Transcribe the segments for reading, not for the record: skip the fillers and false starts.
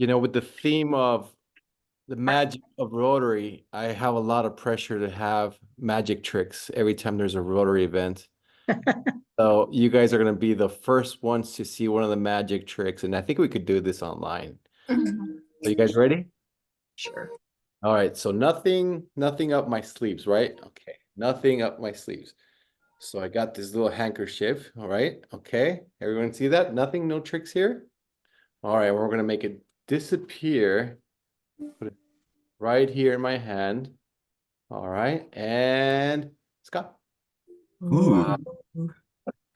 with the theme of the magic of Rotary, I have a lot of pressure to have magic tricks every time there's a Rotary event. So you guys are going to be the first ones to see one of the magic tricks, and I think we could do this online. Are you guys ready? Sure. All right, so nothing up my sleeves, right? Okay, nothing up my sleeves. So I got this little handkerchief, all right? Okay, everyone see that? Nothing, no tricks here? All right, we're gonna make it disappear. Put it right here in my hand. All right, and Scott. Ooh.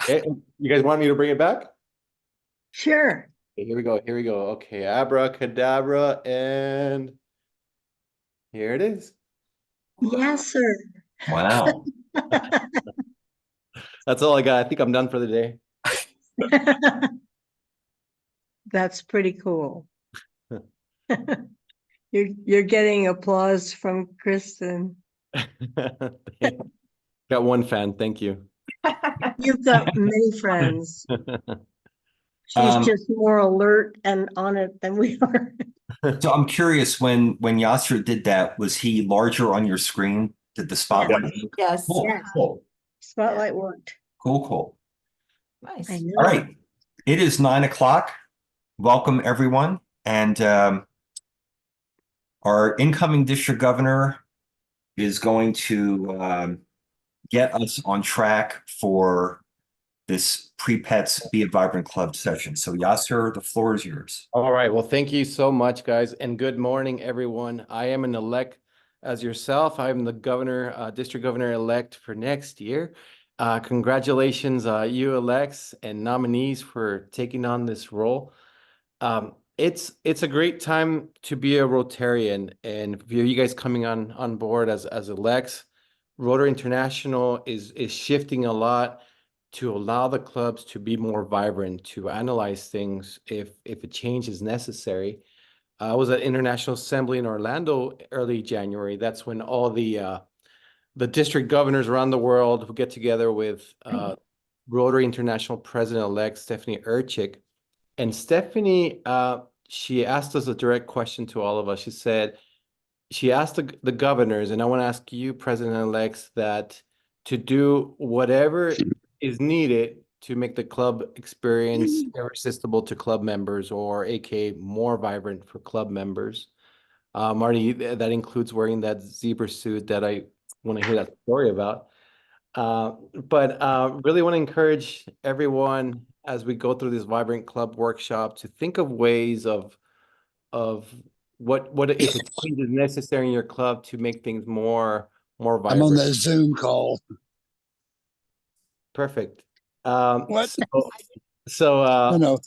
Okay, you guys want me to bring it back? Sure. Okay, here we go, here we go. Okay, abracadabra, and here it is. Yes, sir. Wow. That's all I got. I think I'm done for the day. That's pretty cool. You're getting applause from Kristen. Got one fan, thank you. You've got many friends. She's just more alert and on it than we are. So I'm curious, when Yasser did that, was he larger on your screen? Did the spotlight? Yes. Cool, Yeah. cool, Spotlight worked. cool. Nice. I know. All right. It is 9 o'clock. Welcome, everyone. And our incoming district governor is going to get us on track for this Pre-Pets Be a Vibrant Club session. So Yasser, the floor is yours. All right. Well, thank you so much, guys. And good morning, everyone. I am an elect as yourself. I'm the governor, district governor-elect for next year. Congratulations, you elects and nominees for taking on this role. It's a great time to be a Rotarian, and for you guys coming on board as elects, Rotary International is shifting a lot to allow the clubs to be more vibrant, to analyze things if a change is necessary. I was at International Assembly in Orlando early January. That's when all the district governors around the world who get together with Rotary International President-elect Stephanie Urchik. And Stephanie, she asked us a direct question to all of us. She asked the governors, and I want to ask you, President-elects, that to do whatever is needed to make the club experience irresistible to club members, or aka more vibrant for club members. Marty, that includes wearing that zebra suit that I want to hear that story about. But really want to encourage everyone as we go through this vibrant club workshop to think of ways of what if a change is necessary in your club to make things more vibrant. I'm on that Zoom call. Perfect. What? So No,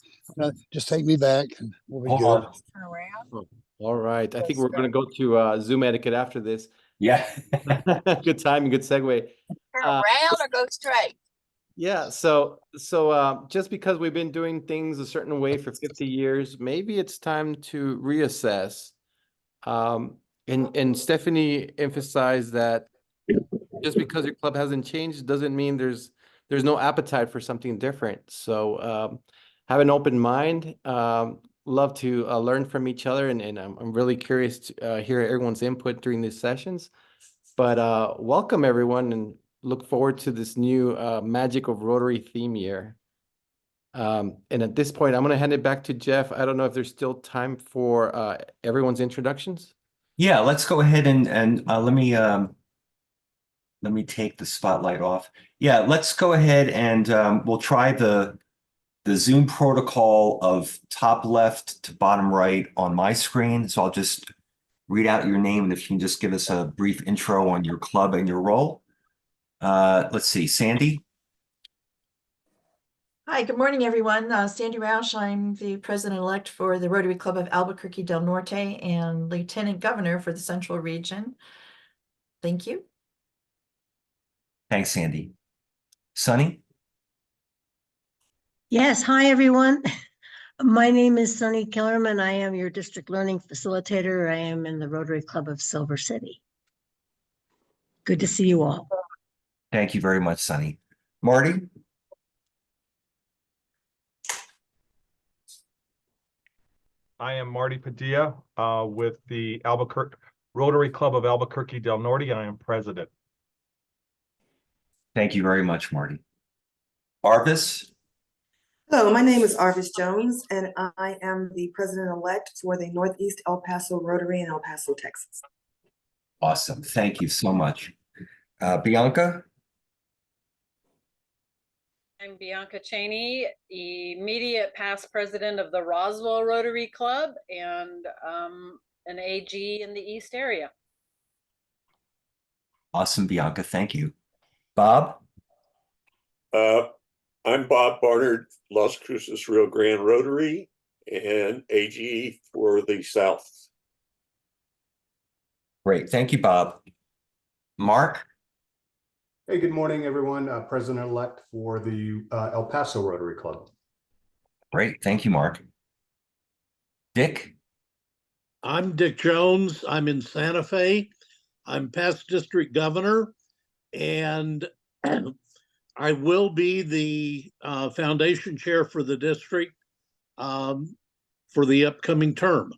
just take me back and we'll be Hold good. on. Turn around. all right. I think we're going to go to Zoom etiquette after this. Yeah. Good timing, good segue. Turn around or go straight. Yeah, so just because we've been doing things a certain way for 50 years, maybe it's time to reassess. And Stephanie emphasized that just because your club hasn't changed doesn't mean there's no appetite for something different. So have an open mind. Love to learn from each other, and I'm really curious to hear everyone's input during these sessions. But welcome everyone, and look forward to this new Magic of Rotary theme year. And at this point, I'm going to hand it back to Jeff. I don't know if there's still time for everyone's introductions. Yeah, let's go ahead and let me take the spotlight off. Yeah, let's go ahead and we'll try the Zoom protocol of top left to bottom right on my screen. So I'll just read out your name, and if you can just give us a brief intro on your club and your role. Let's see, Sandy. Hi, good morning, everyone. Sandy Roush. I'm the president-elect for the Rotary Club of Albuquerque del Norte and lieutenant governor for the Central Region. Thank you. Thanks, Sandy. Sunny. Yes. Hi, everyone. My name is Sunny Kellerman. I am your district learning facilitator. I am in the Rotary Club of Silver City. Good to see you all. Thank you very much, Sunny. Marty. I am Marty Padilla with the Albuquerque Rotary Club of Albuquerque Del Norte, and I am president. Thank you very much, Marty. Arvis? Hello, my name is Arvis Jones, and I am the president-elect for the Northeast El Paso Rotary in El Paso, Texas. Awesome. Thank you so much. Bianca? I'm Bianca Cheney, immediate past president of the Roswell Rotary Club and an AG in the East area. Awesome, Bianca. Thank you. Bob? I'm Bob Barnard, Las Cruces Rio Grande Rotary and AG for the South. Great. Thank you, Bob. Mark? Hey, good morning, everyone. President-elect for the El Paso Rotary Club. Great. Thank you, Mark. Dick? I'm Dick Jones. I'm in Santa Fe. I'm past district governor, and I will be the foundation chair for the district for the upcoming term.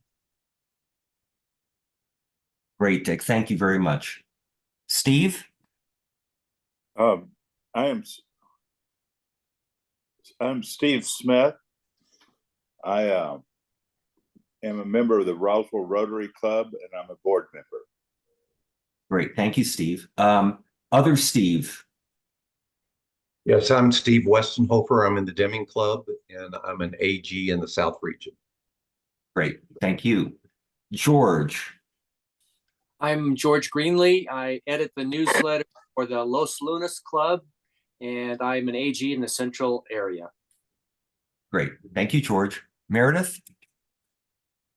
Great, Dick. Thank you very much. Steve? I'm Steve Smith. I am a member of the Roswell Rotary Club, and I'm a board member. Great. Thank you, Steve. Other Steve? Yes, I'm Steve Westenhofer. I'm in the Deming Club, and I'm an AG in the South region. Great. Thank you. George? I'm George Greenlee. I edit the newsletter for the Los Lunas Club, and I'm an AG in the central area. Great. Thank you, George. Meredith?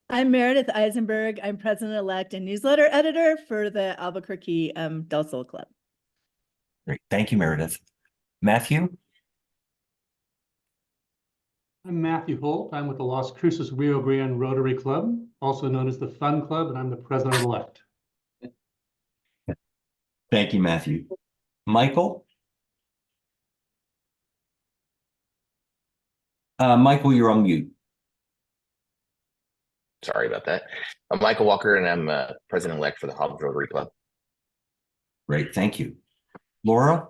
I'm Meredith Eisenberg. I'm president-elect and newsletter editor for the Albuquerque Del Sol Club. Great. Thank you, Meredith. Matthew? I'm Matthew Holt. I'm with the Las Cruces Rio Grande Rotary Club, also known as the Fun Club, and I'm the president-elect. Thank you, Matthew. Michael? Michael, you're on mute. Sorry about that. I'm Michael Walker, and I'm president-elect for the Hobbs Rotary Club. Great, thank you. Laura?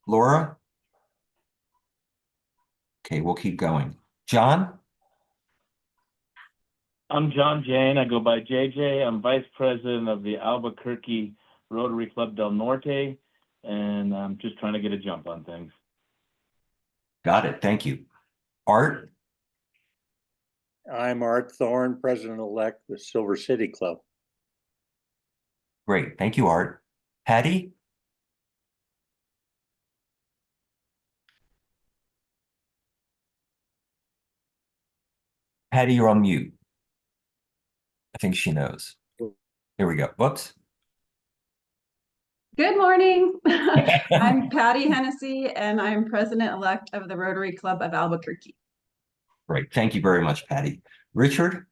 Laura? Okay, we'll keep going. John? I'm John Jane. I go by JJ. I'm vice president of the Albuquerque Rotary Club Del Norte, and I'm just trying to get a jump on things. Got it. Thank you. Art? I'm Art Thorne, president-elect with Silver City Club. Great. Thank you, Art. Patty? Patty, you're on mute. I think she knows. Here we go. Whoops. Good morning. I'm Patty Hennessy, and I'm president-elect of the Rotary Club of Albuquerque. Great. Thank you very much, Patty. Richard?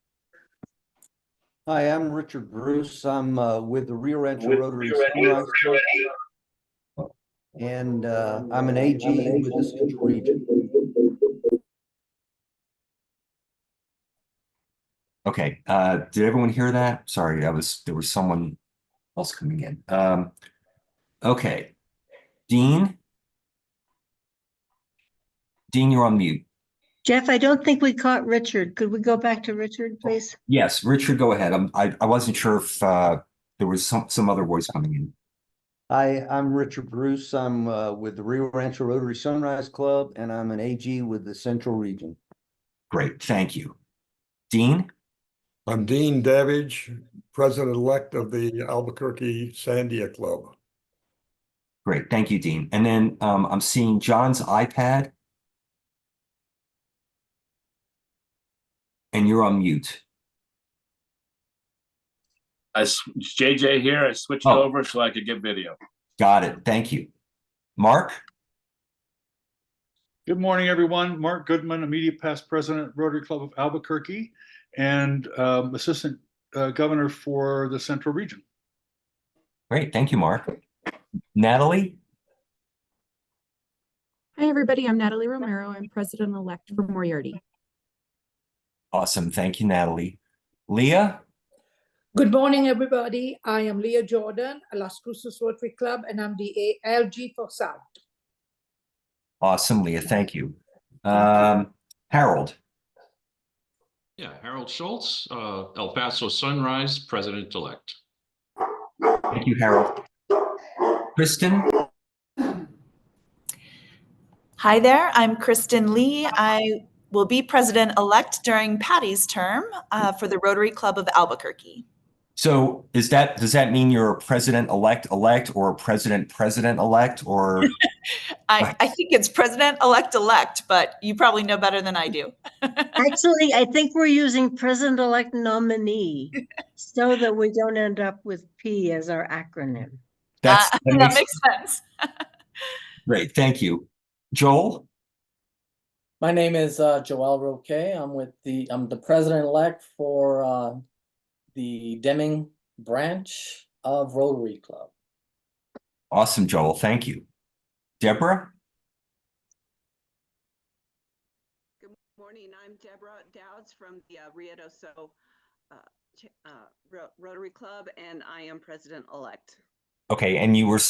Hi, I'm Richard Bruce. I'm with the Rio Rancho Rotary Sunrise Club, and I'm an AG with the Central Region. Okay. Did everyone hear that? Sorry, there was someone else coming in. Okay. Dean? Dean, you're on mute. Jeff, I don't think we caught Richard. Could we go back to Richard, please? Yes, Richard, go ahead. I wasn't sure if there was some other voice coming in. Hi, I'm Richard Bruce. I'm with the Rio Rancho Rotary Sunrise Club, and I'm an AG with the Central Region. Great, thank you. Dean? I'm Dean Davidge, president-elect of the Albuquerque Sandia Club. Great, thank you, Dean. And then I'm seeing John's iPad. And you're on mute. It's JJ here. I switched over so I could get video. Got it. Thank you. Mark? Good morning, everyone. Mark Goodman, immediate past president, Rotary Club of Albuquerque, and assistant governor for the Central Region. Great. Thank you, Mark. Natalie? Hi, Hi, everybody. I'm Natalie Romero. I'm president-elect for Moriarty. Awesome. Thank you, Natalie. Leah? Good morning, everybody. I am Leah Jordan, Las Cruces Rotary Club, and I'm the LG for South. Awesome, Leah. Thank you. Harold? Yeah, Harold Schultz, El Paso Sunrise, President-elect. Thank you, Harold. Kristen? Hi there, I'm Kristen Lee. I will be president-elect during Patty's term for the Rotary Club of Albuquerque. So does that mean you're a president-elect or a president-elect or? I think it's president-elect, but you probably know better than I do. Actually, I think we're using president-elect nominee so that we don't end up with P as our acronym. That makes sense. Great, thank you. Joel? My name is Joel Roque. I'm the president-elect for the Deming branch of Rotary Club. Awesome, Joel. Thank you. Deborah? Good morning. I'm Deborah Dowds from the Ruidoso Rotary Club, and I am president-elect. Okay, and you were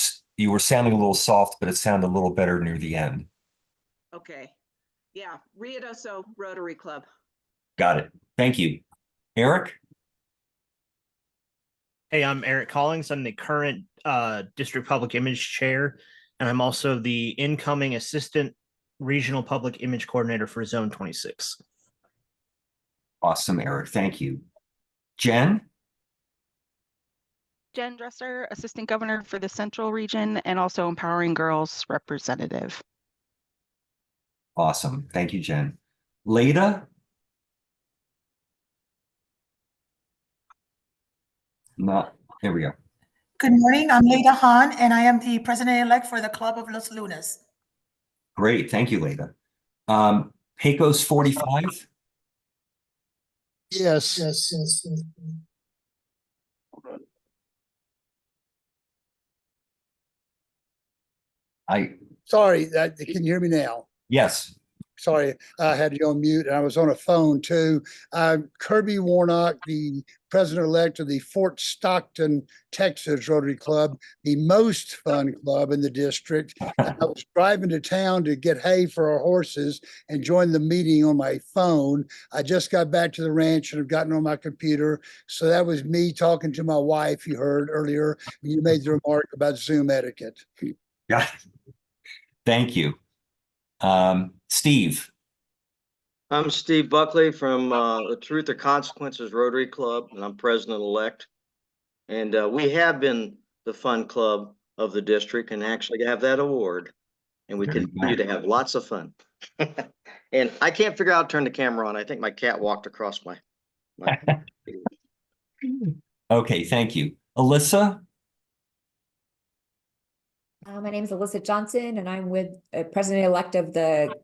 sounding a little soft, but it sounded a little better near the end. Okay. Yeah, Ruidoso Rotary Club. Got it. Thank you. Eric? Hey, I'm Eric Collins. I'm the current District Public Image Chair, and I'm also the incoming Assistant Regional Public Image Coordinator for Zone 26. Awesome, Eric. Thank you. Jen? Jen Dresser, Assistant Governor for the Central Region and also Empowering Girls Representative. Awesome. Thank you, Jen. Leda? There we go. Good morning. I'm Leda Hahn, and I am the president-elect for the Club of Los Lunas. Great. Thank you, Leda. Pecos 45? Yes. Sorry, can you hear me now? Yes. Sorry, I had you on mute and I was on a phone too. Kirby Warnock, the president-elect of the Fort Stockton, Texas Rotary Club, the most fun club in the district. I was driving to town to get hay for our horses and joined the meeting on my phone. I just got back to the ranch and have gotten on my computer. So that was me talking to my wife, you heard earlier, when you made the remark about Zoom etiquette. Yeah. Thank you. Steve. I'm Steve Buckley from the Truth or Consequences Rotary Club, and I'm president-elect. And we have been the fun club of the district and actually have that award. And we continue to have lots of fun. And I can't figure out how to turn the camera on. I think my cat walked across my Okay, thank you. Alyssa? My name is Alyssa Johnson, and I'm with president-elect of the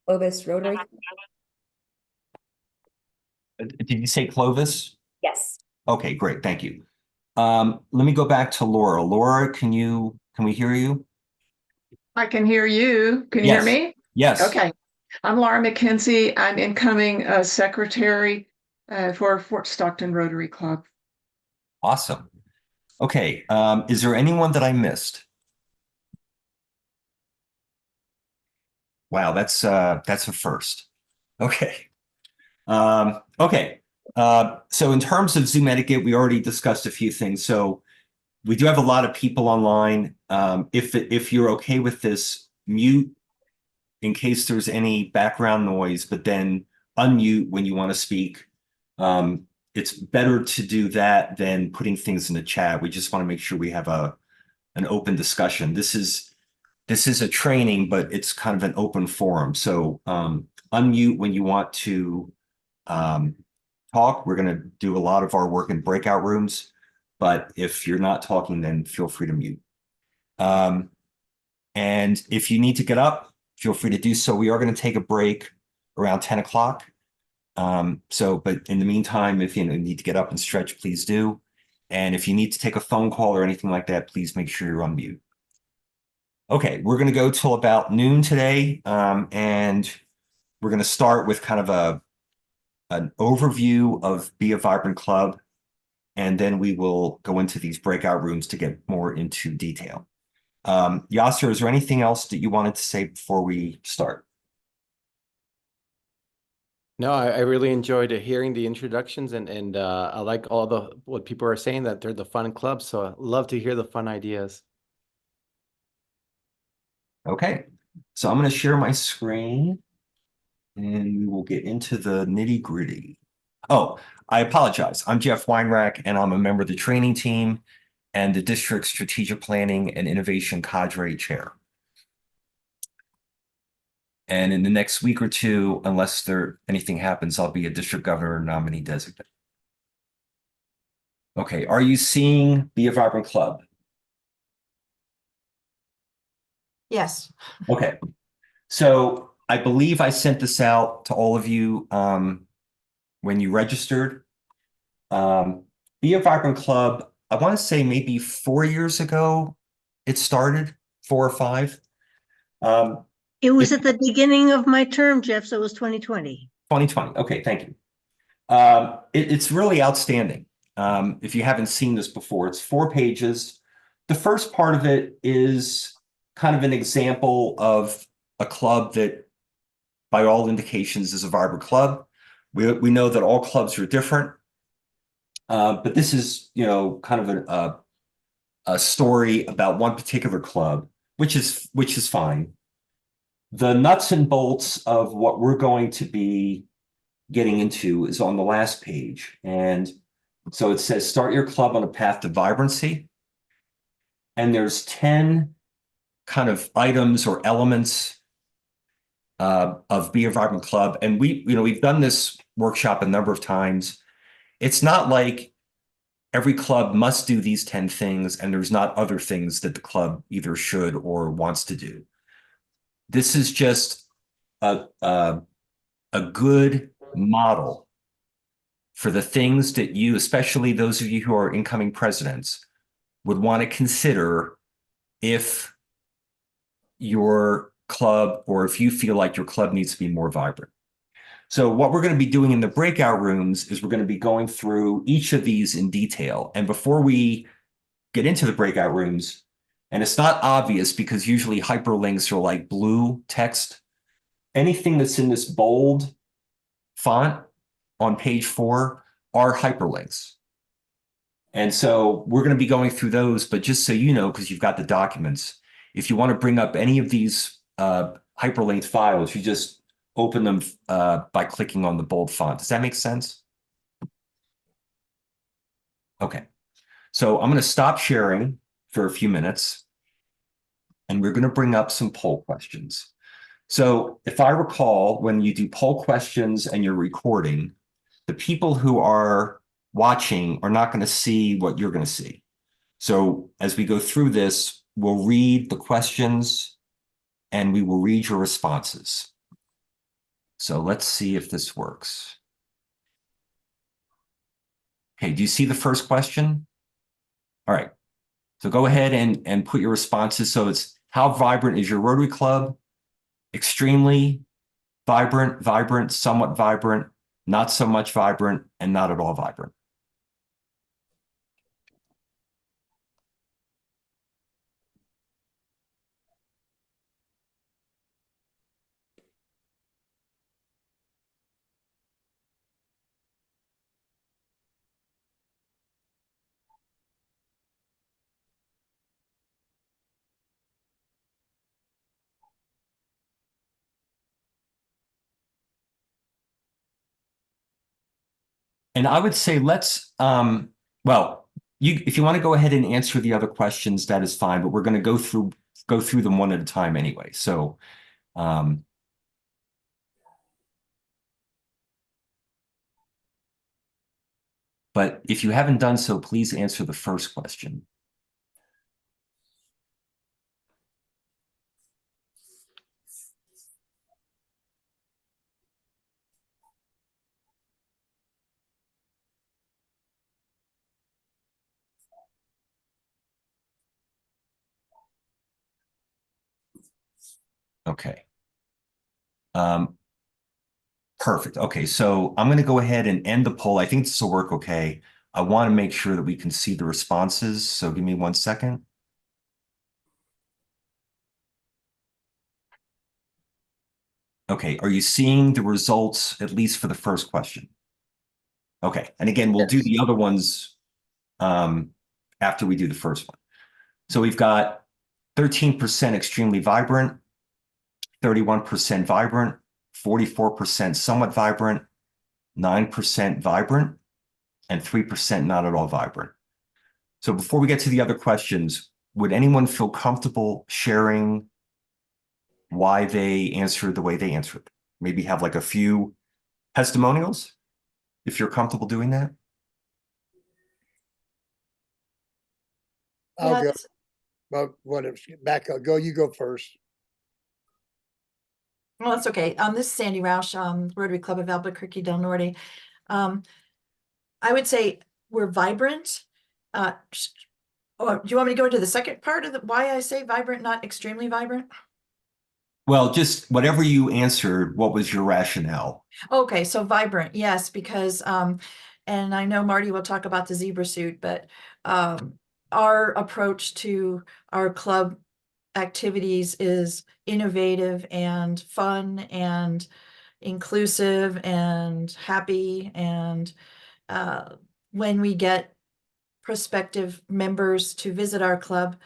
Clovis Rotary. Did you say Clovis? Yes. Okay, great. Thank you. Let me go back to Laura. Laura, can we hear you? I can hear you. Can you hear me? Yes. Okay. I'm Laura McKenzie. I'm incoming secretary for Fort Stockton Rotary Club. Awesome. Okay. Is there anyone that I missed? Wow, that's a first. Okay. Okay. So in terms of Zoom etiquette, we already discussed a few things. So we do have a lot of people online. If you're okay with this, mute in case there's any background noise, but then unmute when you want to speak. It's better to do that than putting things in the chat. We just want to make sure we have an open discussion. This is a training, but it's kind of an open forum. So unmute when you want to talk. We're going to do a lot of our work in breakout rooms, but if you're not talking, then feel free to mute. And if you need to get up, feel free to do so. We are going to take a break around 10 o'clock. But in the meantime, if you need to get up and stretch, please do. And if you need to take a phone call or anything like that, please make sure you're on mute. Okay, we're going to go till about noon today, and we're going to start with kind of an overview of Be a Vibrant Club, and then we will go into these breakout rooms to get more into detail. Yasser, is there anything else that you wanted to say before we start? No, I really enjoyed hearing the introductions and I like all what people are saying, that they're the fun club. So I love to hear the fun ideas. Okay, so I'm going to share my screen and we will get into the nitty gritty. Oh, I apologize. I'm Jeff Weinrack and I'm a member of the training team and the district strategic planning and innovation cadre chair. And in the next week or two, unless anything happens, I'll be a district governor nominee designate. Okay, are you seeing Be a Vibrant Club? Yes. Okay, so I believe I sent this out to all of you when you registered. Be a Vibrant Club, I want to say maybe 4 years ago it started, 4 or 5. It was at the beginning of my term, Jeff, so it was 2020. 2020, okay, thank you. It's really outstanding. If you haven't seen this before, it's 4 pages. The first part of it is kind of an example of a club that, by all indications, is a vibrant club. We know that all clubs are different, but this is, kind of a story about one particular club, which is fine. The nuts and bolts of what we're going to be getting into is on the last page. And so it says, start your club on a path to vibrancy. And there's 10 kind of items or elements of Be a Vibrant Club. And we've done this workshop a number of times. It's not like every club must do these 10 things and there's not other things that the club either should or wants to do. This is just a good model for the things that you, especially those of you who are incoming presidents, would want to consider if your club, or if you feel like your club needs to be more vibrant. So what we're going to be doing in the breakout rooms is we're going to be going through each of these in detail. And before we get into the breakout rooms, and it's not obvious because usually hyperlinks are like blue text, anything that's in this bold font on page 4 are hyperlinks. And so we're going to be going through those, but just so you know, because you've got the documents, if you want to bring up any of these hyperlinked files, you just open them by clicking on the bold font. Does that make sense? Okay. So I'm going to stop sharing for a few minutes, and we're going to bring up some poll questions. So if I recall, when you do poll questions and you're recording, the people who are watching are not going to see what you're going to see. So as we go through this, we'll read the questions and we will read your responses. So let's see if this works. Okay, do you see the first question? All right, so go ahead and put your responses. So it's, how vibrant is your Rotary Club? Extremely vibrant, vibrant, somewhat vibrant, not so much vibrant, and not at all vibrant. And I would say let's, well, if you want to go ahead and answer the other questions, that is fine, but we're going to go through them one at a time anyway. So, but if you haven't done so, please answer the first question. Okay. Perfect. Okay, so I'm going to go ahead and end the poll. I think this will work okay. I want to make sure that we can see the responses, so give me 1 second. Okay, are you seeing the results, at least for the first question? Okay, and again, we'll do the other ones after we do the first one. So we've got 13% extremely vibrant, 31% vibrant, 44% somewhat vibrant, 9% vibrant, and 3% not at all vibrant. So before we get to the other questions, would anyone feel comfortable sharing why they answered the way they answered? Maybe have like a few testimonials, if you're comfortable doing that. I'll go. But whatever, back up. Go, you go first. Well, that's okay. This is Sandy Roush, Rotary Club of Albuquerque Del Norte. I would say we're vibrant. Do you want me to go into the second part of why I say vibrant, not extremely vibrant? Well, just whatever you answered, what was your rationale? Okay, so vibrant, yes, because and I know Marty will talk about the zebra suit, but our approach to our club activities is innovative and fun and inclusive and happy. And when we get prospective members to visit our club,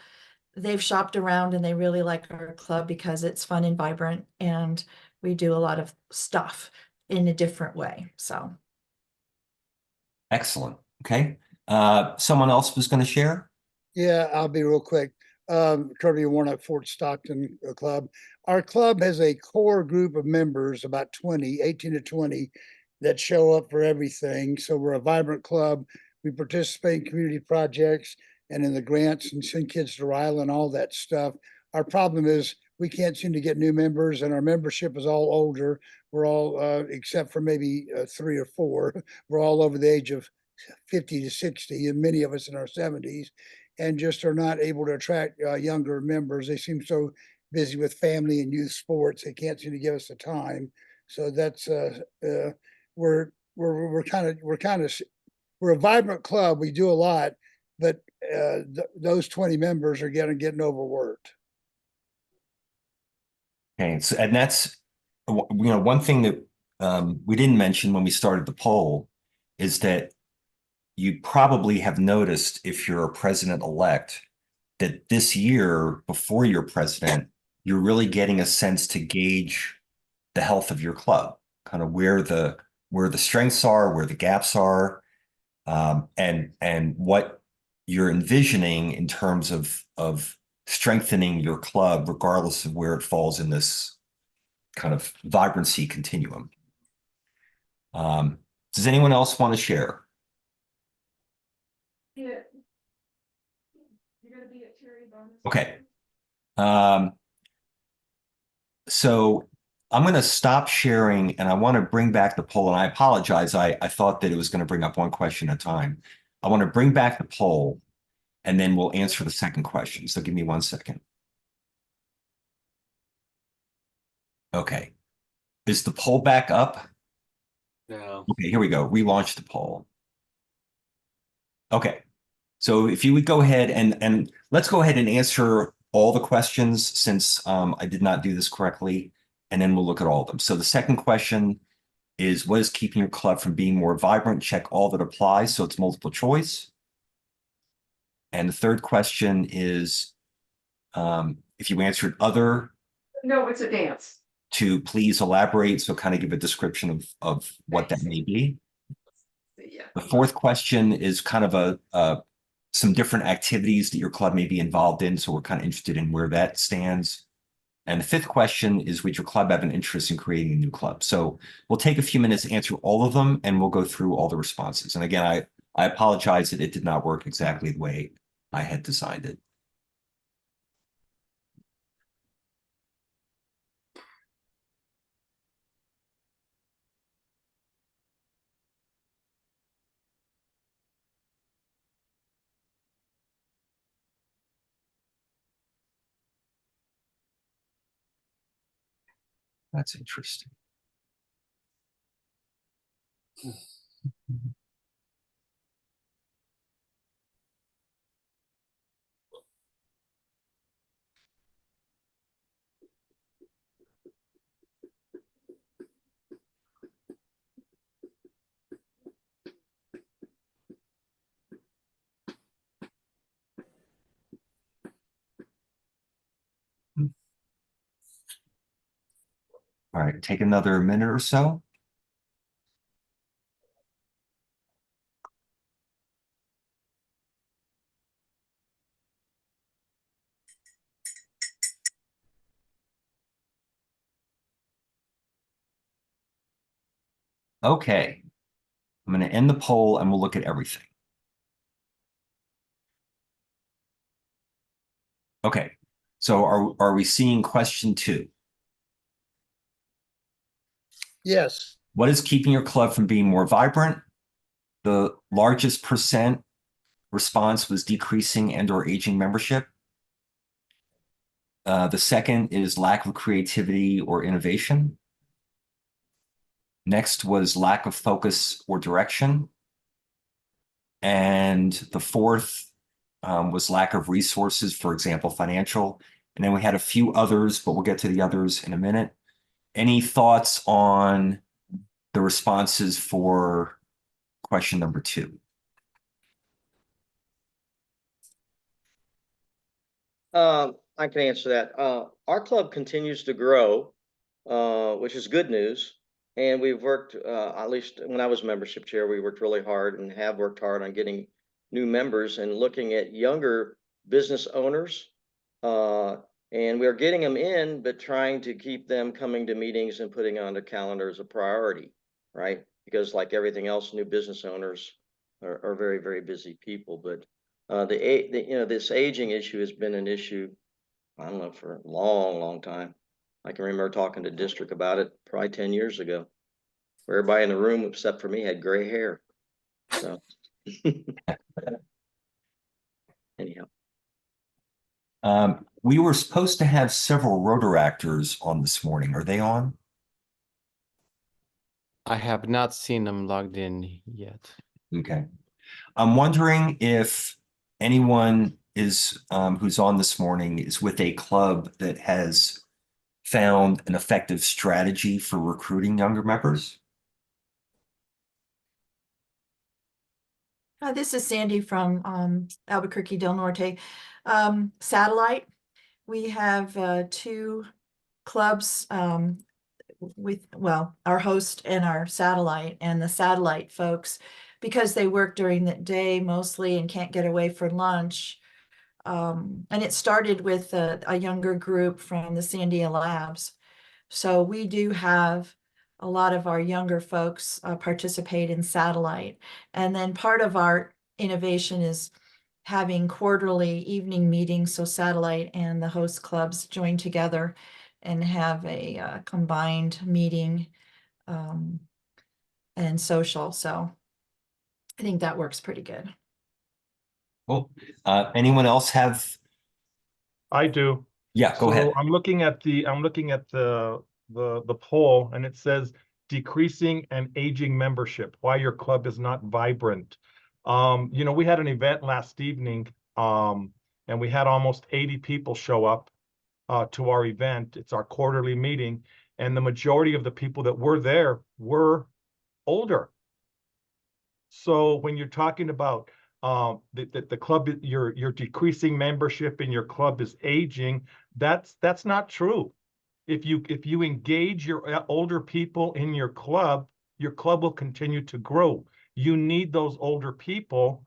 they've shopped around and they really like our club because it's fun and vibrant and we do a lot of stuff in a different way. So Excellent. Okay. Someone else was going to share? Yeah, I'll be real quick. Kirby Warnock, Fort Stockton Club. Our club has a core group of members, about 18 to 20, that show up for everything. So we're a vibrant club. We participate in community projects and in the grants and send kids to Ryle and all that stuff. Our problem is we can't seem to get new members, and our membership is all older. We're all, except for maybe 3 or 4, we're all over the age of 50 to 60, and many of us in our 70s, and just are not able to attract younger members. They seem so busy with family and youth sports, they can't seem to give us the time. So that's we're a vibrant club. We do a lot, but those 20 members are getting overworked. Okay, so, and that's one thing that we didn't mention when we started the poll is that you probably have noticed, if you're a president-elect, that this year, before you're president, you're really getting a sense to gauge the health of your club, kind of where the strengths are, where the gaps are, and what you're envisioning in terms of strengthening your club, regardless of where it falls in this kind of vibrancy continuum. Does anyone else want to share? Yeah. You're gonna be at Cherry Bonus. Okay. So I'm going to stop sharing and I want to bring back the poll. And I apologize. I thought that it was going to bring up one question at a time. I want to bring back the poll and then we'll answer the second question. So give me 1 second. Okay. Is the poll back up? No. Okay, here we go. Relaunch the poll. Okay. So if you would go ahead and let's go ahead and answer all the questions since I did not do this correctly, and then we'll look at all of them. So the second question is, what is keeping your club from being more vibrant? Check all that applies. So it's multiple choice. And the third question is, if you answered other. No, it's a dance. To please elaborate. So kind of give a description of what that may be. Yeah. The fourth question is kind of some different activities that your club may be involved in. So we're kind of interested in where that stands. And the fifth question is, would your club have an interest in creating a new club? So we'll take a few minutes to answer all of them and we'll go through all the responses. And again, I apologize that it did not work exactly the way I had designed it. That's interesting. All right, take another minute or so. Okay, I'm going to end the poll and we'll look at everything. Okay, so are we seeing question 2? Yes. What is keeping your club from being more vibrant? The largest percent response was decreasing and/or aging membership. The second is lack of creativity or innovation. Next was lack of focus or direction. And the fourth was lack of resources, for example, financial. And then we had a few others, but we'll get to the others in a minute. Any thoughts on the responses for question number 2? I can answer that. Our club continues to grow, which is good news. And we've worked, at least when I was membership chair, we worked really hard and have worked hard on getting new members and looking at younger business owners. And we're getting them in, but trying to keep them coming to meetings and putting on the calendar as a priority, right? Because like everything else, new business owners are very, very busy people. But this aging issue has been an issue, I don't know, for a long, long time. I can remember talking to district about it probably 10 years ago, where everybody in the room except for me had gray hair. So anyhow. We were supposed to have several Rotaractors on this morning. Are they on? I have not seen them logged in yet. Okay. I'm wondering if anyone is who's on this morning is with a club that has found an effective strategy for recruiting younger members. This is Sandy from Albuquerque Del Norte. Satellite, we have 2 clubs with, well, our host and our satellite, and the satellite folks, because they work during the day mostly and can't get away for lunch. And it started with a younger group from the Sandia Labs. So we do have a lot of our younger folks participate in satellite. And then part of our innovation is having quarterly evening meetings, so satellite and the host clubs join together and have a combined meeting and social. So I think that works pretty good. Cool. Anyone else have? I do. Yeah, go ahead. I'm looking at the poll, and it says decreasing and aging membership, why your club is not vibrant. We had an event last evening, and we had almost 80 people show up to our event. It's our quarterly meeting, and the majority of the people that were there were older. So when you're talking about the club, you're decreasing membership and your club is aging, that's not true. If you engage your older people in your club will continue to grow. You need those older people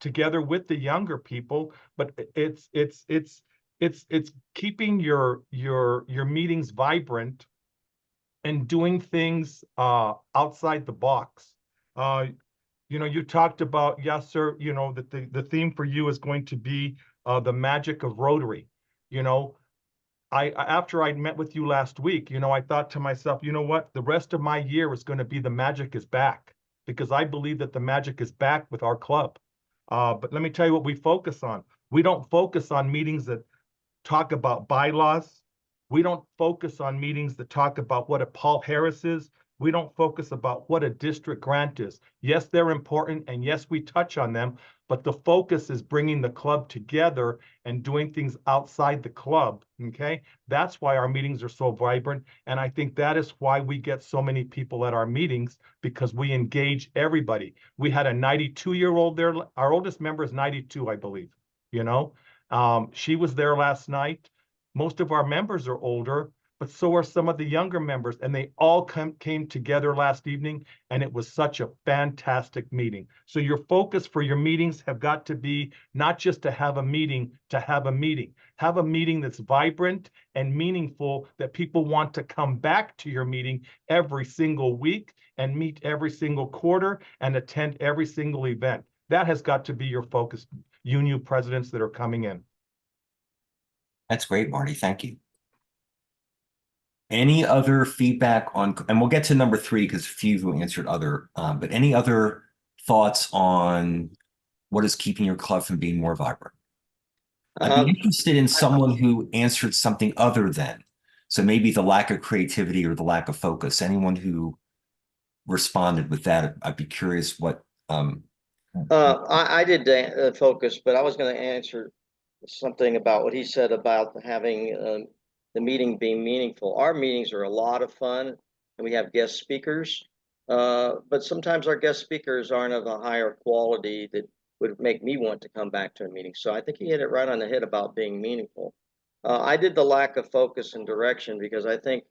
together with the younger people, but it's keeping your meetings vibrant and doing things outside the box. You talked about, yes, sir, that the theme for you is going to be the magic of Rotary. After I met with you last week, I thought to myself, you know what? The rest of my year is going to be the magic is back, because I believe that the magic is back with our club. But let me tell you what we focus on. We don't focus on meetings that talk about bylaws. We don't focus on meetings that talk about what a Paul Harris is. We don't focus about what a district grant is. Yes, they're important, and yes, we touch on them, but the focus is bringing the club together and doing things outside the club, okay? That's why our meetings are so vibrant, and I think that is why we get so many people at our meetings, because we engage everybody. We had a 92-year-old there. Our oldest member is 92, I believe, you know? She was there last night. Most of our members are older, but so are some of the younger members, and they all came together last evening, and it was such a fantastic meeting. So your focus for your meetings have got to be not just to have a meeting, to have a meeting. Have a meeting that's vibrant and meaningful, that people want to come back to your meeting every single week and meet every single quarter and attend every single event. That has got to be your focus, you new presidents that are coming in. That's great, Marty. Thank you. Any other feedback on, and we'll get to number 3 because a few of you answered other, but any other thoughts on what is keeping your club from being more vibrant? I'd be interested in someone who answered something other than, so maybe the lack of creativity or the lack of focus. Anyone who responded with that, I'd be curious what. I did focus, but I was going to answer something about what he said about having the meeting being meaningful. Our meetings are a lot of fun, and we have guest speakers, but sometimes our guest speakers aren't of a higher quality that would make me want to come back to a meeting. So I think he hit it right on the head about being meaningful. I did the lack of focus and direction because I think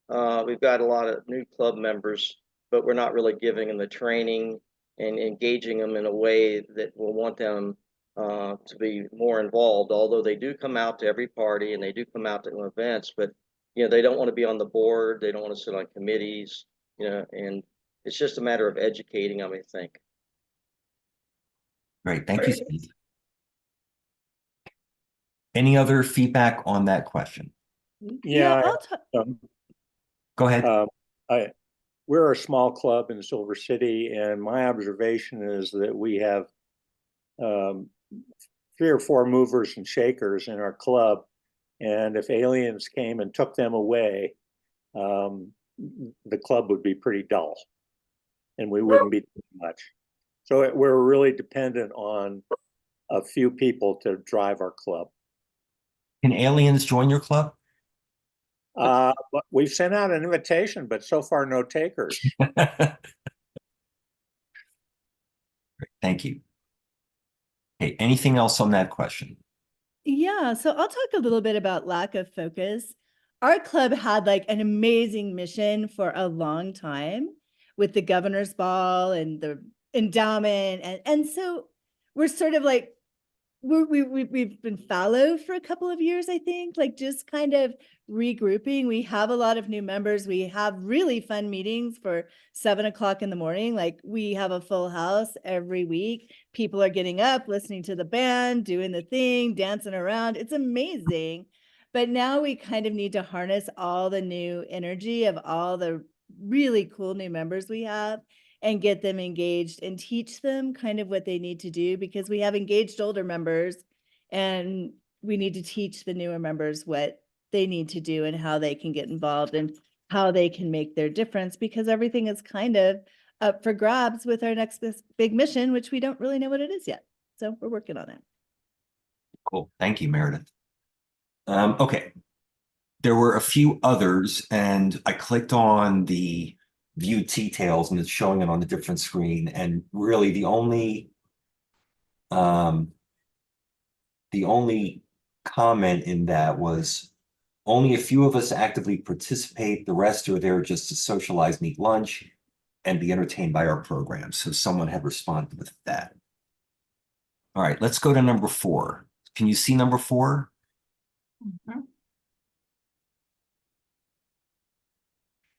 we've got a lot of new club members, but we're not really giving them the training and engaging them in a way that will want them to be more involved, although they do come out to every party and they do come out to events, but you know, they don't want to be on the board, they don't want to sit on committees, you know, and it's just a matter of educating them, I think. Great, thank you, Steve. Any other feedback on that question? Yeah, Go ahead. We're a small club in Silver City, and my observation is that we have 3 or 4 movers and shakers in our club, and if aliens came and took them away, the club would be pretty dull, and we wouldn't be doing much. So we're really dependent on a few people to drive our club. Can aliens join your club? But we've sent out an invitation, but so far no takers. Thank you. Okay, anything else on that question? Yeah, so I'll talk a little bit about lack of focus. Our club had like an amazing mission for a long time with the governor's ball and the endowment, and so we're sort of like we've been fallow for a couple of years, I think, like just kind of regrouping. We have a lot of new members. We have really fun meetings for 7 o'clock in the morning. Like we have a full house every week. People are getting up, listening to the band, doing the thing, dancing around. It's amazing. But now we kind of need to harness all the new energy of all the really cool new members we have and get them engaged and teach them kind of what they need to do, because we have engaged older members and we need to teach the newer members what they need to do and how they can get involved and how they can make their difference, because everything is kind of up for grabs with our next big mission, which we don't really know what it is yet. So we're working on it. Cool. Thank you, Meredith. Okay. There were a few others, and I clicked on the view details and it's showing it on a different screen. And really the only comment in that was only a few of us actively participate. The rest are there just to socialize, meet lunch, and be entertained by our program. So someone had responded with that. All right, let's go to number 4. Can you see number 4? Mm-hmm.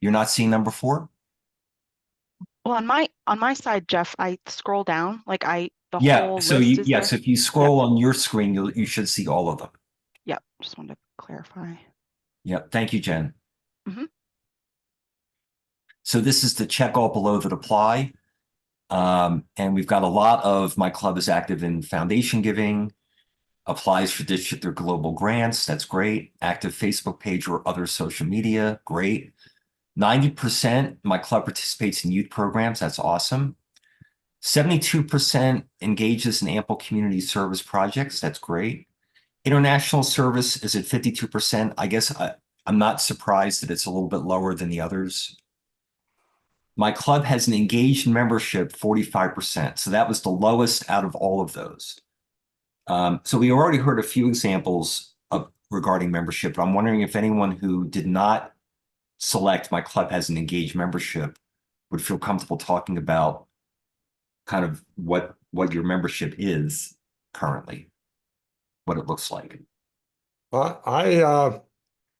You're not seeing number 4? Well, on my side, Jeff, I scroll down, like the Yeah, whole so list is there. if you scroll on your screen, you should see all of them. Yep, just wanted to clarify. Yep, thank you, Jen. Mm-hmm. So this is the check all below that apply. And we've got a lot of my club is active in foundation giving. applies for district or global grants. That's great. Active Facebook page or other social media. Great. 90% my club participates in youth programs. That's awesome. 72% engages in ample community service projects. That's great. International service is at 52%. I guess I'm not surprised that it's a little bit lower than the others. My club has an engaged membership, 45%. So that was the lowest out of all of those. So we already heard a few examples regarding membership, but I'm wondering if anyone who did not select my club has an engaged membership would feel comfortable talking about kind of what your membership is currently, what it looks like. I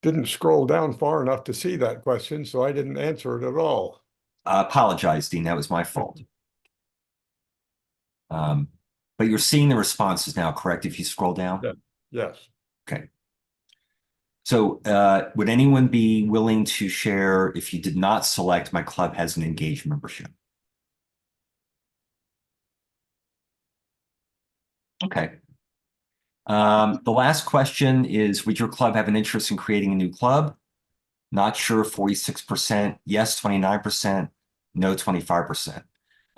didn't scroll down far enough to see that question, so I didn't answer it at all. I apologize, Dean. That was my fault. But you're seeing the responses now, correct? If you scroll down? Yeah. Yes. Okay. So would anyone be willing to share if you did not select my club has an engaged membership? Okay. The last question is, would your club have an interest in creating a new club? Not sure, 46%. Yes, 29%. No, 25%.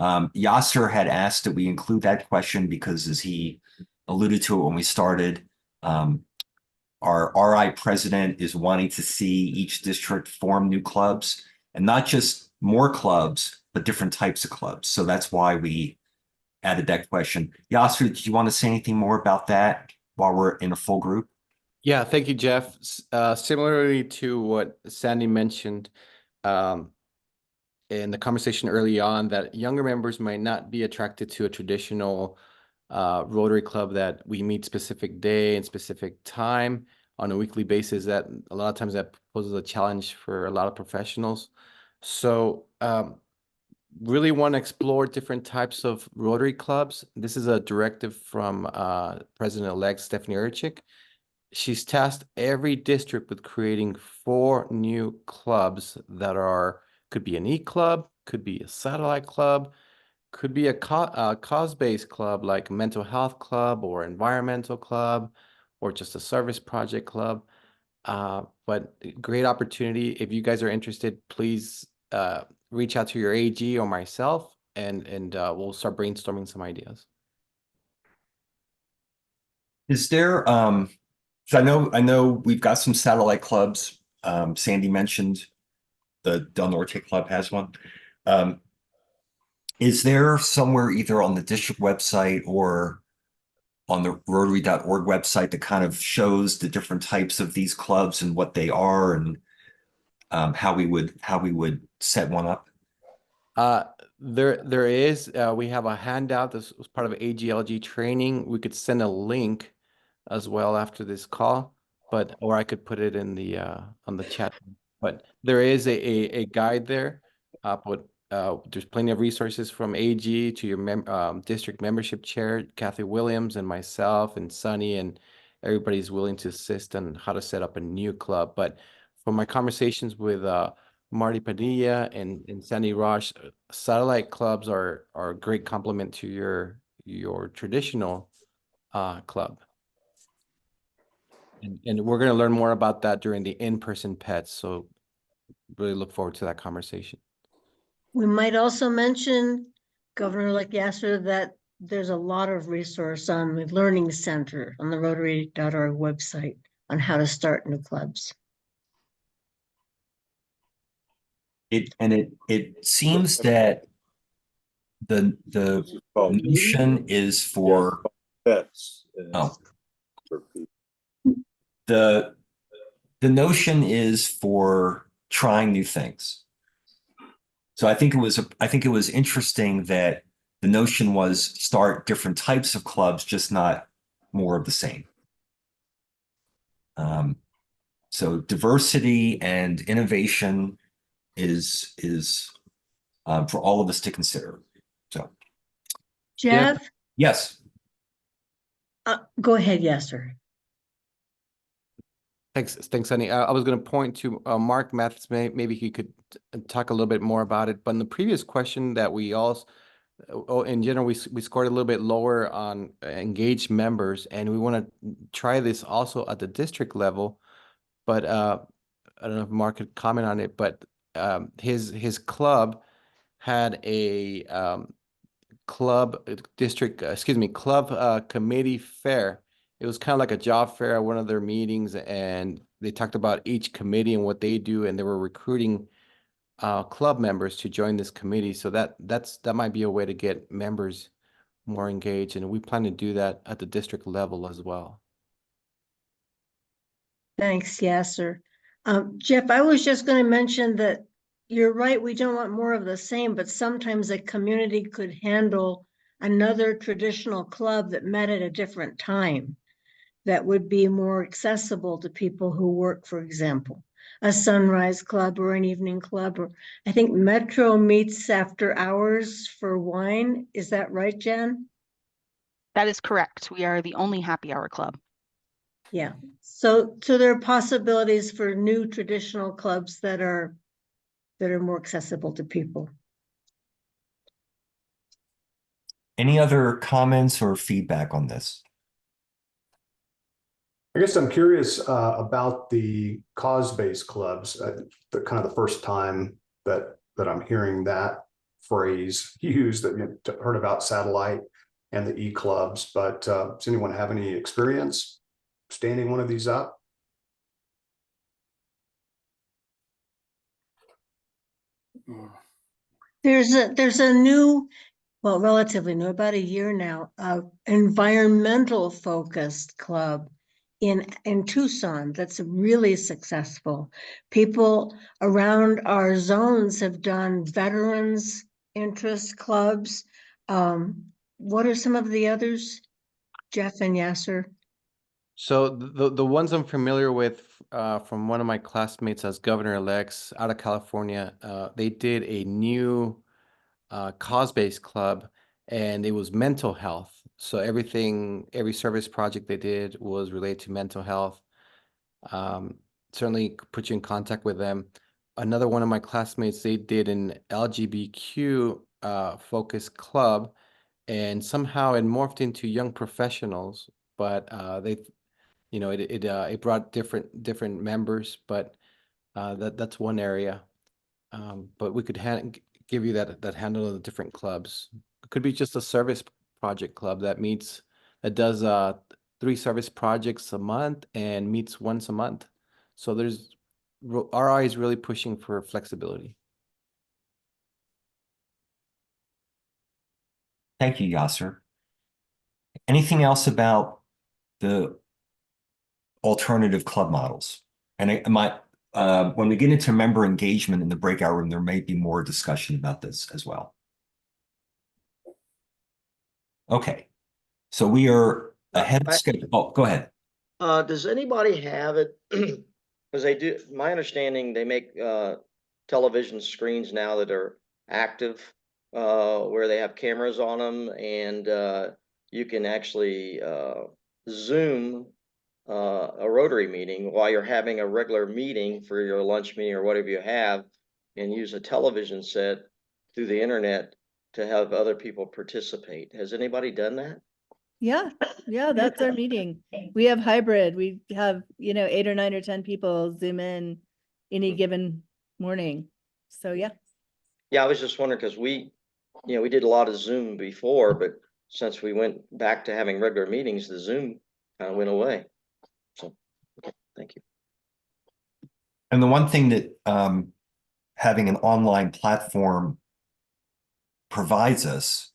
Yasser had asked that we include that question because, as he alluded to it when we started, our RI president is wanting to see each district form new clubs, and not just more clubs, but different types of clubs. So that's why we added that question. Yasser, do you want to say anything more about that while we're in a full group? Yeah, thank you, Jeff. Similarly to what Sandy mentioned in the conversation early on, that younger members might not be attracted to a traditional Rotary Club that we meet specific day and specific time on a weekly basis. That a lot of times that poses a challenge for a lot of professionals. So really want to explore different types of Rotary clubs. This is a directive from President-elect Stephanie Erchik. She's tasked every district with creating 4 new clubs that could be an e-club, could be a satellite club, could be a cause-based club like a mental health club or environmental club or just a service project club. But great opportunity. If you guys are interested, please reach out to your AG or myself, and we'll start brainstorming some ideas. Is there so I know we've got some satellite clubs. Sandy mentioned the Del Norte Club has one. Is there somewhere either on the district website or on the Rotary.org website that kind of shows the different types of these clubs and what they are and how we would set one up? There is. We have a handout. This was part of AGLG training. We could send a link as well after this call, or I could put it in the on the chat. But there is a guide there. But there's plenty of resources from AG to your district membership chair, Kathy Williams, and myself and Sunny, and everybody's willing to assist on how to set up a new club. But from my conversations with Marty Padilla and Sandy Roche, satellite clubs are a great complement to your traditional club. And we're going to learn more about that during the in-person pets. So really look forward to that conversation. We might also mention, Governor-elect Yasser, that there's a lot of resource on the Learning Center on the Rotary.org website on how to start new clubs. It seems that the notion is for the notion is for trying new things. So I think it was interesting that the notion was start different types of clubs, just not more of the same. So diversity and innovation is for all of us to consider. So, Jeff? Yes. Go ahead, Yasser. Thanks, Sunny. I was going to point to Mark Mathis. Maybe he could talk a little bit more about it. But in the previous question that we all in general, we scored a little bit lower on engaged members, and we want to try this also at the district level. But I don't know if Mark could comment on it, but his club had a club committee fair. It was kind of like a job fair at one of their meetings, and they talked about each committee and what they do, and they were recruiting club members to join this committee. So that might be a way to get members more engaged, and we plan to do that at the district level as well. Thanks, Yasser. Jeff, I was just going to mention that you're right, we don't want more of the same, but sometimes a community could handle another traditional club that met at a different time that would be more accessible to people who work, for example, a sunrise club or an evening club, or I think Metro meets after hours for wine. Is that right, Jen? That is correct. We are the only happy hour club. Yeah. So there are possibilities for new traditional clubs that are more accessible to people. Any other comments or feedback on this? I guess I'm curious about the cause-based clubs. The kind of the first time that I'm hearing that phrase used. That you heard about satellite and the e-clubs, but does anyone have any experience standing one of these up? There's a new, well, relatively new, about a year now, environmental focused club in Tucson that's really successful. People around our zones have done veterans interest clubs. What are some of the others, Jeff and Yasser? So the ones I'm familiar with from one of my classmates as governor-elects out of California, they did a new cause-based club, and it was mental health. So every service project they did was related to mental health. Certainly put you in contact with them. Another one of my classmates, they did an LGBTQ focused club, and somehow it morphed into young professionals, but it brought different members, but that's one area. But we could give you that handle of the different clubs. It could be just a service project club that does 3 service projects a month and meets once a month. So RI is really pushing for flexibility. Thank you, Yasser. Anything else about the alternative club models? And when we get into member engagement in the breakout room, there may be more discussion about this as well. Okay, so we are ahead of schedule. Oh, go ahead. Does anybody have it? Because they do, my understanding, they make television screens now that are active, where they have cameras on them, and you can actually Zoom a Rotary meeting while you're having a regular meeting for your lunch meeting or whatever you have, and use a television set through the internet to have other people participate. Has anybody done that? Yeah, that's our meeting. We have hybrid. We have, 8 or 9 or 10 people Zoom in any given morning. So yeah. Yeah, I was just wondering because we did a lot of Zoom before, but since we went back to having regular meetings, the Zoom kind of went away. So, okay, thank you. And the one thing that having an online platform provides us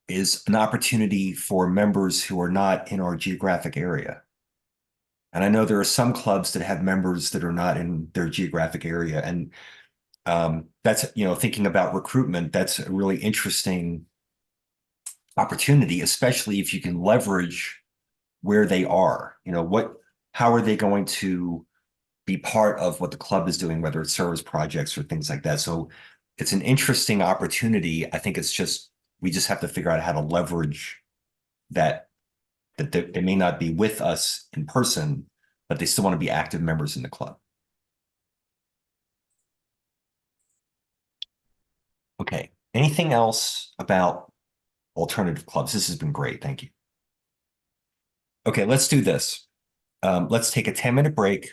is an opportunity for members who are not in our geographic area. And I know there are some clubs that have members that are not in their geographic area. And that's, thinking about recruitment, that's a really interesting opportunity, especially if you can leverage where they are. How are they going to be part of what the club is doing, whether it's service projects or things like that. So it's an interesting opportunity. I think we just have to figure out how to leverage that they may not be with us in person, but they still want to be active members in the club. Okay. Anything else about alternative clubs? This has been great. Thank you. Okay, let's do this. Let's take a 10-minute break.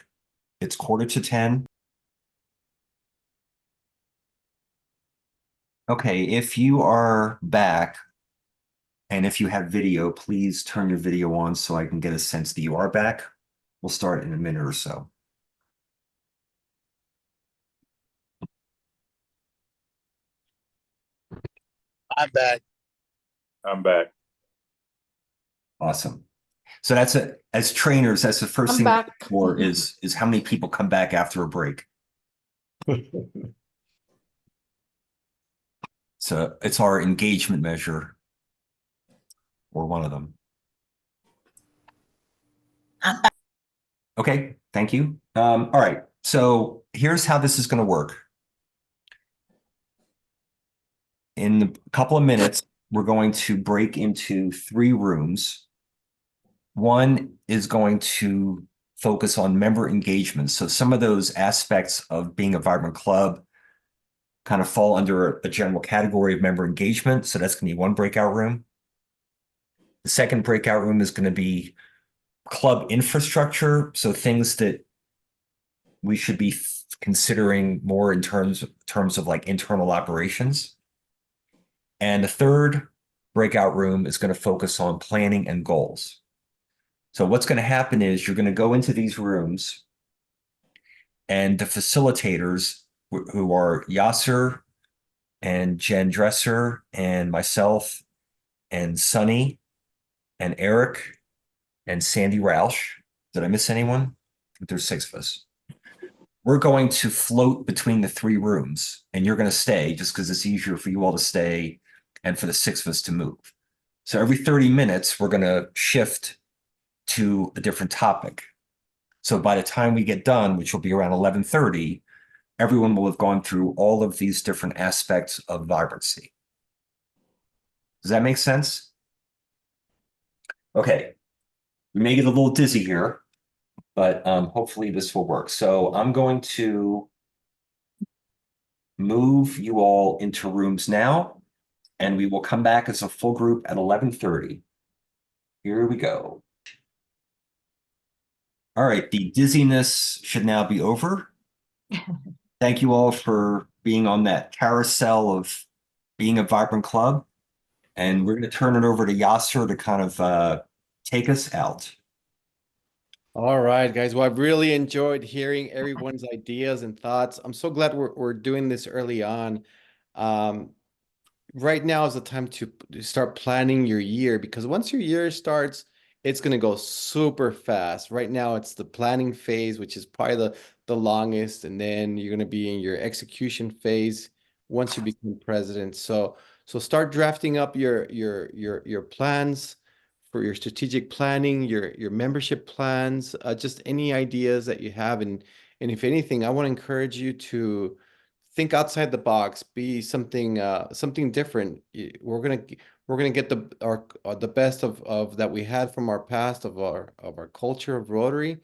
It's 9:45. Okay, if you are back and if you have video, please turn your video on so I can get a sense that you are back. We'll start in a minute or so. I'm back. I'm back. Awesome. So that's it. As trainers, that's the first I'm thing back. for is how many people come back after a break. So it's our engagement measure, or one of them. Okay, thank you. All right, so here's how this is going to work. In a couple of minutes, we're going to break into 3 rooms. One is going to focus on member engagement. So some of those aspects of being a vibrant club kind of fall under a general category of member engagement. So that's going to be one breakout room. The second breakout room is going to be club infrastructure. So things that we should be considering more in terms of like internal operations. And the third breakout room is going to focus on planning and goals. So what's going to happen is you're going to go into these rooms and the facilitators who are Yasser and Jen Dresser and myself and Sunny and Eric and Sandy Roush. Did I miss anyone? I think there's 6 of us. We're going to float between the 3 rooms, and you're going to stay just because it's easier for you all to stay and for the 6 of us to move. So every 30 minutes, we're going to shift to a different topic. So by the time we get done, which will be around 11:30, everyone will have gone through all of these different aspects of vibrancy. Does that make sense? Okay. We may get a little dizzy here, but hopefully this will work. So I'm going to move you all into rooms now, and we will come back as a full group at 11:30. Here we go. All right, the dizziness should now be over. Thank you all for being on that carousel of being a vibrant club. And we're going to turn it over to Yasser to kind of take us out. All right, guys. Well, I've really enjoyed hearing everyone's ideas and thoughts. I'm so glad we're doing this early on. Right now is the time to start planning your year, because once your year starts, it's going to go super fast. Right now, it's the planning phase, which is probably the longest, and then you're going to be in your execution phase once you become president. So start drafting up your plans for your strategic planning, your membership plans, just any ideas that you have, and if anything, I want to encourage you to think outside the box, be something different. We're gonna get the best of that we had from our past, of our culture of Rotary,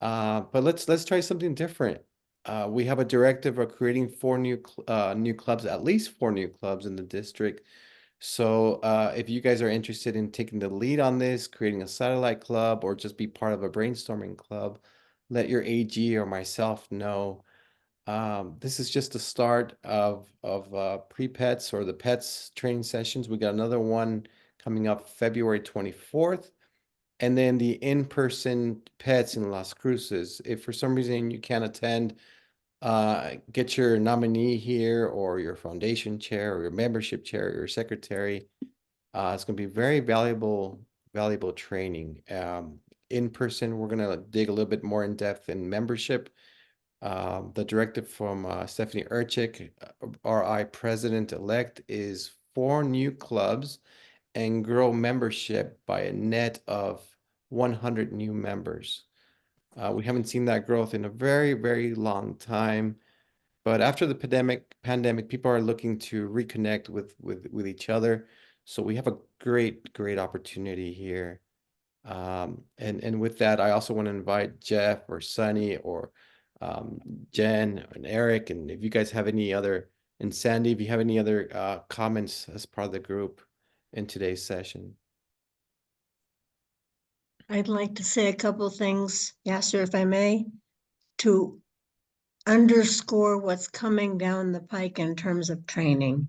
but let's try something different. We have a directive of creating 4 new clubs, at least 4 new clubs in the district. So if you guys are interested in taking the lead on this, creating a satellite club, or just be part of a brainstorming club, let your AG or myself know. This is just the start of pre-pets or the pets training sessions. We got another one coming up February 24th. And then the in-person pets in Las Cruces. If for some reason you can't attend, get your nominee here, or your foundation chair, or your membership chair, or your secretary. It's going to be very valuable training. In person, we're going to dig a little bit more in depth in membership. The directive from Stephanie Urchik, RI President-elect, is 4 new clubs and grow membership by a net of 100 new members. We haven't seen that growth in a very, very long time. But after the pandemic, people are looking to reconnect with each other. So we have a great opportunity here. And with that, I also want to invite Jeff or Sunny or Jen and Eric, and if you guys have any other And Sandy, if you have any other comments as part of the group in today's session. I'd like to say a couple things, Yasser, if I may, to underscore what's coming down the pike in terms of training.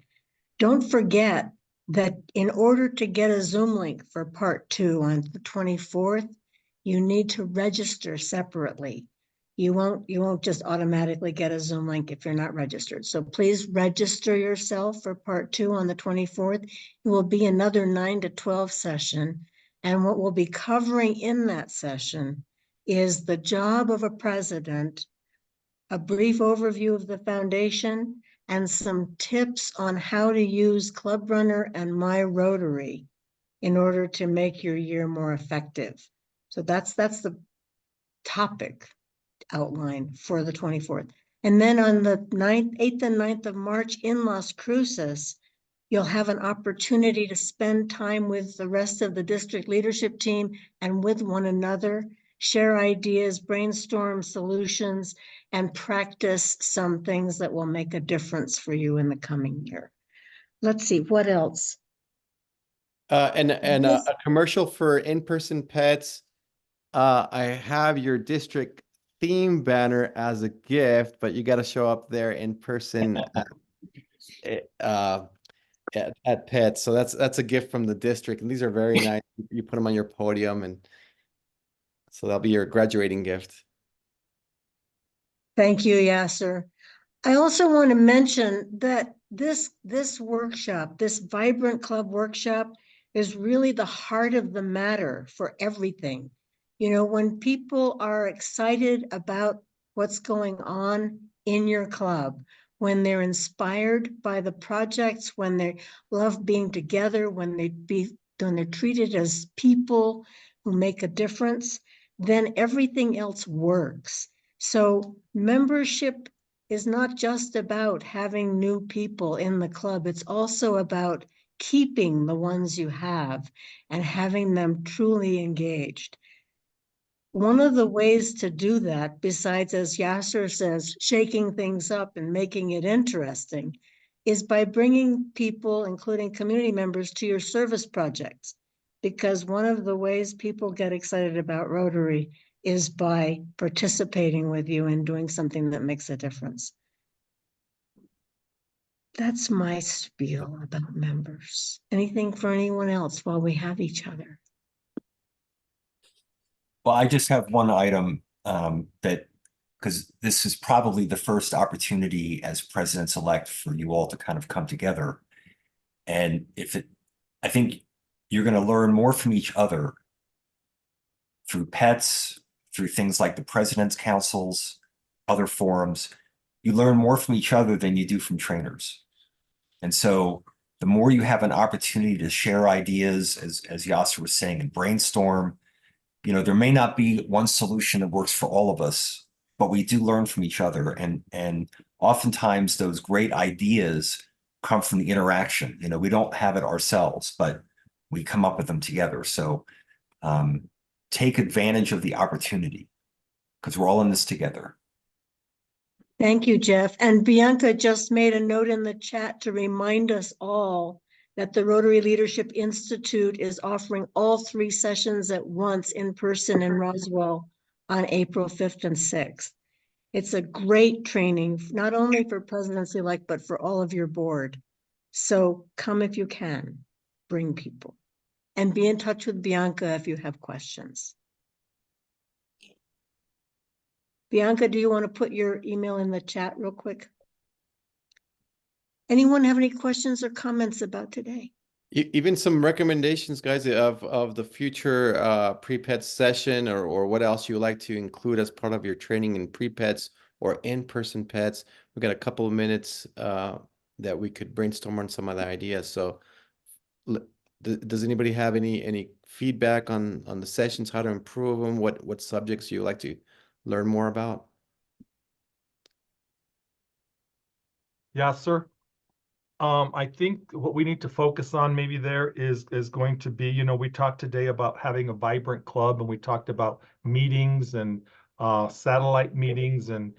Don't forget that in order to get a Zoom link for part 2 on the 24th, you need to register separately. You won't just automatically get a Zoom link if you're not registered. So please register yourself for part 2 on the 24th. It will be another 9 to 12 session. And what we'll be covering in that session is the job of a president, a brief overview of the foundation, and some tips on how to use Club Runner and My Rotary in order to make your year more effective. So that's the topic outline for the 24th. And then on the 8th and 9th of March in Las Cruces, you'll have an opportunity to spend time with the rest of the district leadership team and with one another, share ideas, brainstorm solutions, and practice some things that will make a difference for you in the coming year. Let's see, what else? And a commercial for in-person pets. I have your district theme banner as a gift, but you got to show up there in person at Pets. So that's a gift from the district, and these are very nice. You put them on your podium, and so that'll be your graduating gift. Thank you, Yasser. I also want to mention that this workshop, this Vibrant Club workshop, is really the heart of the matter for everything. You know, when people are excited about what's going on in your club, when they're inspired by the projects, when they love being together, when they're treated as people who make a difference, then everything else works. So membership is not just about having new people in the club. It's also about keeping the ones you have and having them truly engaged. One of the ways to do that, besides, as Yasser says, shaking things up and making it interesting, is by bringing people, including community members, to your service projects. Because one of the ways people get excited about Rotary is by participating with you and doing something that makes a difference. That's my spiel about members. Anything for anyone else while we have each other? Well, I just have one item that, because this is probably the first opportunity as presidents-elect for you all to kind of come together. And I think you're going to learn more from each other through pets, through things like the President's Councils, other forums. You learn more from each other than you do from trainers. And so the more you have an opportunity to share ideas, as Yasser was saying, and brainstorm, you know, there may not be one solution that works for all of us, but we do learn from each other. And oftentimes those great ideas come from the interaction. You know, we don't have it ourselves, but we come up with them together. So take advantage of the opportunity, because we're all in this together. Thank you, Jeff. And Bianca just made a note in the chat to remind us all that the Rotary Leadership Institute is offering all 3 sessions at once in person in Roswell on April 5th and 6th. It's a great training, not only for presidents-elect, but for all of your board. So come if you can, bring people. And be in touch with Bianca if you have questions. Bianca, do you want to put your email in the chat real quick? Anyone have any questions or comments about today? Even some recommendations, guys, of the future pre-pets session, or what else you would like to include as part of your training in pre-pets or in-person pets. We've got a couple of minutes that we could brainstorm on some of the ideas. So does anybody have any feedback on the sessions, how to improve them, what subjects you like to learn more about? Yeah, sir. I think what we need to focus on maybe there is going to be, you know, we talked today about having a vibrant club, and we talked about meetings and satellite meetings and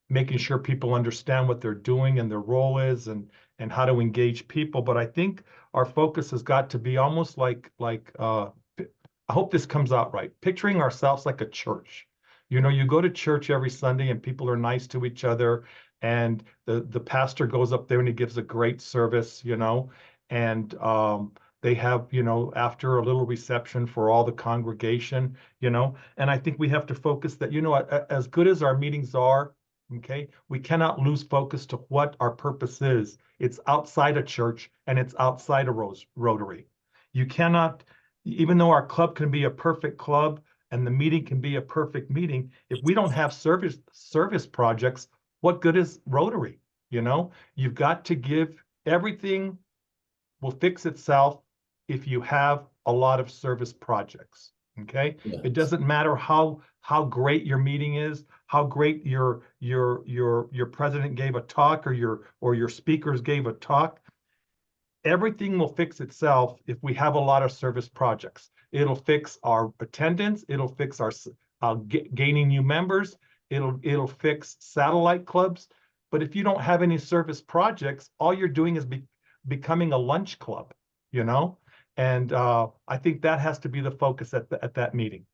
making sure people understand what they're doing and their role is and how to engage people. But I think our focus has got to be almost like I hope this comes out right, picturing ourselves like a church. You know, you go to church every Sunday and people are nice to each other, and the pastor goes up there and he gives a great service, you know, and they have, you know, after a little reception for all the congregation, you know, and I think we have to focus that, you know, as good as our meetings are, okay, we cannot lose focus to what our purpose is. It's outside a church and it's outside a Rotary. You cannot, even though our club can be a perfect club and the meeting can be a perfect meeting, if we don't have service projects, what good is Rotary? You know, you've got to give, everything will fix itself if you have a lot of service projects. Okay, it doesn't matter how great your meeting is, how great your president gave a talk or your speakers gave a talk. Everything will fix itself if we have a lot of service projects. It'll fix our attendance. It'll fix our gaining new members. It'll fix satellite clubs. But if you don't have any service projects, all you're doing is becoming a lunch club, you know? And I think that has to be the focus at that meeting.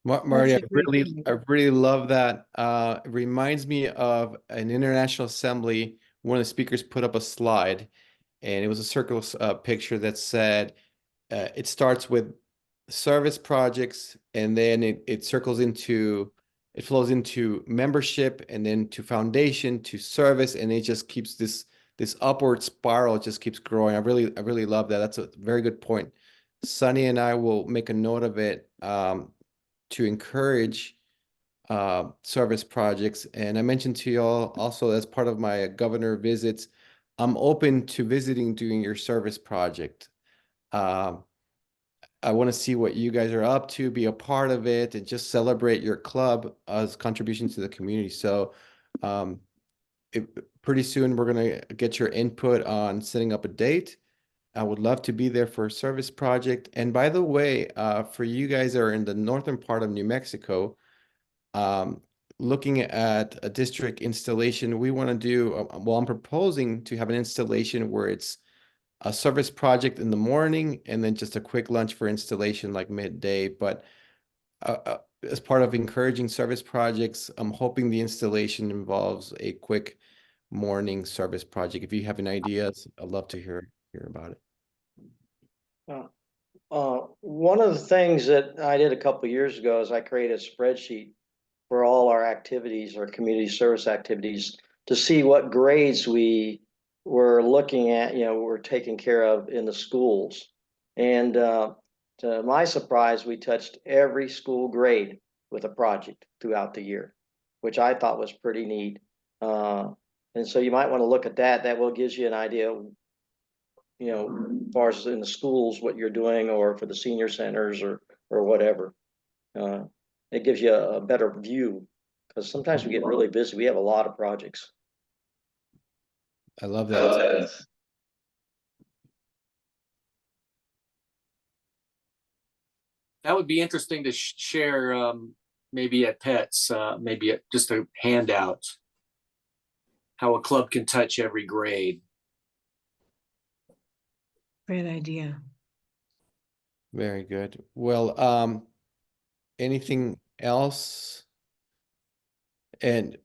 Marty, That's a great point. I really love that. It reminds me of an international assembly. One of the speakers put up a slide, and it was a circle picture that said it starts with service projects, and then it circles into, it flows into membership, and then to foundation, to service, and it just keeps this upward spiral. It just keeps growing. I really love that. That's a very good point. Sunny and I will make a note of it to encourage service projects. And I mentioned to you all also, as part of my governor visits, I'm open to visiting doing your service project. I want to see what you guys are up to, be a part of it, and just celebrate your club as contributions to the community. So pretty soon we're going to get your input on setting up a date. I would love to be there for a service project. And by the way, for you guys that are in the northern part of New Mexico, looking at a district installation, we want to do, well, I'm proposing to have an installation where it's a service project in the morning and then just a quick lunch for installation like midday. But as part of encouraging service projects, I'm hoping the installation involves a quick morning service project. If you have any ideas, I'd love to hear about it. One of the things that I did a couple of years ago is I created a spreadsheet for all our activities, our community service activities, to see what grades we were looking at, you know, we're taking care of in the schools. And to my surprise, we touched every school grade with a project throughout the year, which I thought was pretty neat. And so you might want to look at that. That will give you an idea, you know, as far as in the schools, what you're doing, or for the senior centers or whatever. It gives you a better view, because sometimes we get really busy. We have a lot of projects. I love that. That would be interesting to share, maybe at PETS, maybe just a handout, how a club can touch every grade. Great idea. Very good. Well, anything else? And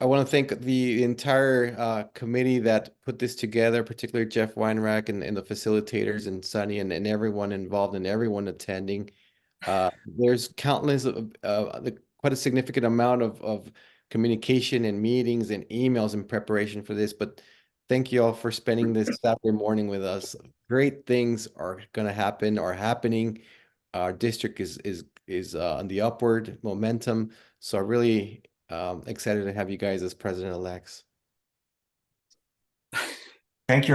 I want to thank the entire committee that put this together, particularly Jeff Weinrack and the facilitators and Sunny and everyone involved and everyone attending. There's countless, quite a significant amount of communication and meetings and emails in preparation for this, but thank you all for spending this Saturday morning with us. Great things are going to happen, are happening. Our district is on the upward momentum. So I'm really excited to have you guys as president-elects. Thank you.